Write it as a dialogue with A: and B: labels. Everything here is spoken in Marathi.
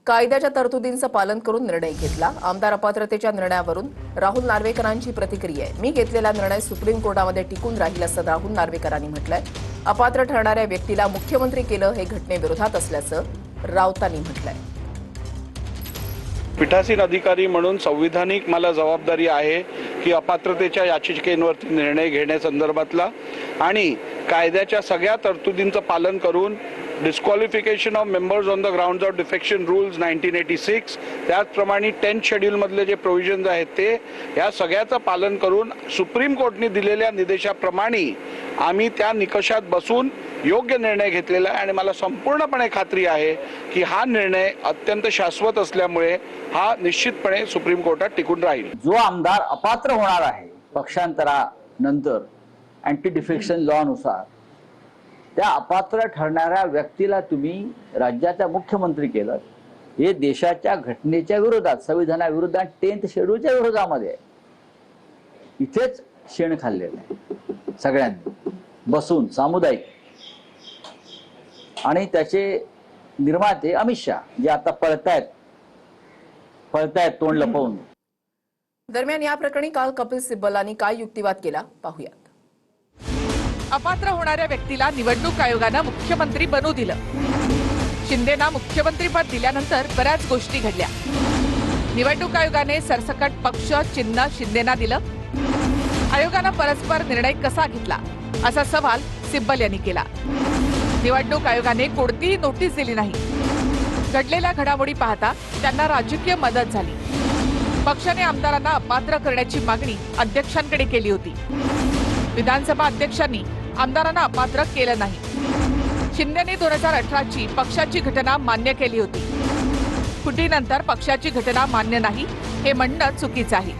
A: कायद्याच्या तरतुदींचं पालन करून निर्णय घेतला। आमदार अपात्रतेच्या निर्णयावरून राहुल नार्वेकरांची प्रतिक्रिया आहे। मी घेतलेला निर्णय सुप्रीम कोर्टामध्ये टिकून राहील असं राहुल नार्वेकरांनी म्हटलंय। अपात्र ठरणाऱ्या व्यक्तीला मुख्यमंत्री केलं हे घटनेविरोधात असल्याचं राऊतांनी म्हटलंय।
B: पीठासीन अधिकारी म्हणून संविधानिक मला जबाबदारी आहे की अपात्रतेच्या याचिकेवरती निर्णय घेण्यासंदर्भातला आणि कायद्याच्या सगळ्या तरतुदींचं पालन करून disqualification of members on the grounds of defection rules 1986 त्याचप्रमाणे 10th शेड्यूल मधले जे प्रोव्हिजन्स आहेत ते या सगळ्याचं पालन करून सुप्रीम कोर्टने दिलेल्या निर्देशाप्रमाणे आम्ही त्या निकषात बसून योग्य निर्णय घेतलेला आहे आणि मला संपूर्णपणे खात्री आहे की हा निर्णय अत्यंत शाश्वत असल्यामुळे हा निश्चितपणे सुप्रीम कोर्टात टिकून राहील।
C: जो आमदार अपात्र होणार आहे पक्षांतरानंतर अँटी डिफेक्शन लॉ नुसार त्या अपात्र ठरणाऱ्या व्यक्तीला तुम्ही राज्याचा मुख्यमंत्री केलं हे देशाच्या घटनेच्या विरोधात, संविधानाविरोधात, 10th शेड्यूलच्या विरोधामध्ये इथेच शेण खाल्लेलं आहे सगळ्यांनी बसून सामुदायिक। आणि त्याचे निर्माते अमित शहा जे आता पळतायत तोंड लपवून।
A: दरम्यान या प्रकरणी काल कपिल सिब्बलांनी काय युक्तिवाद केला पाहूयात।
D: अपात्र होणाऱ्या व्यक्तीला निवडणूक आयोगानं मुख्यमंत्री बनवू दिलं। शिंदेना मुख्यमंत्रीपद दिल्यानंतर बऱ्याच गोष्टी घडल्या। निवडणूक आयोगाने सरसकट पक्ष चिन्ह शिंदेना दिलं। आयोगानं परस्पर निर्णय कसा घेतला असा सवाल सिब्बल यांनी केला। निवडणूक आयोगाने कोणतीही नोटीस दिली नाही। घडलेल्या घडामोडी पाहता त्यांना राजकीय मदत झाली। पक्षाने आमदारांना अपात्र करण्याची मागणी अध्यक्षांकडे केली होती। विधानसभा अध्यक्षांनी आमदारांना अपात्र केलं नाही। शिंदेने 2018ची पक्षाची घटना मान्य केली होती। फुटीनंतर पक्षाची घटना मान्य नाही हे म्हणणं चुकीचं आहे।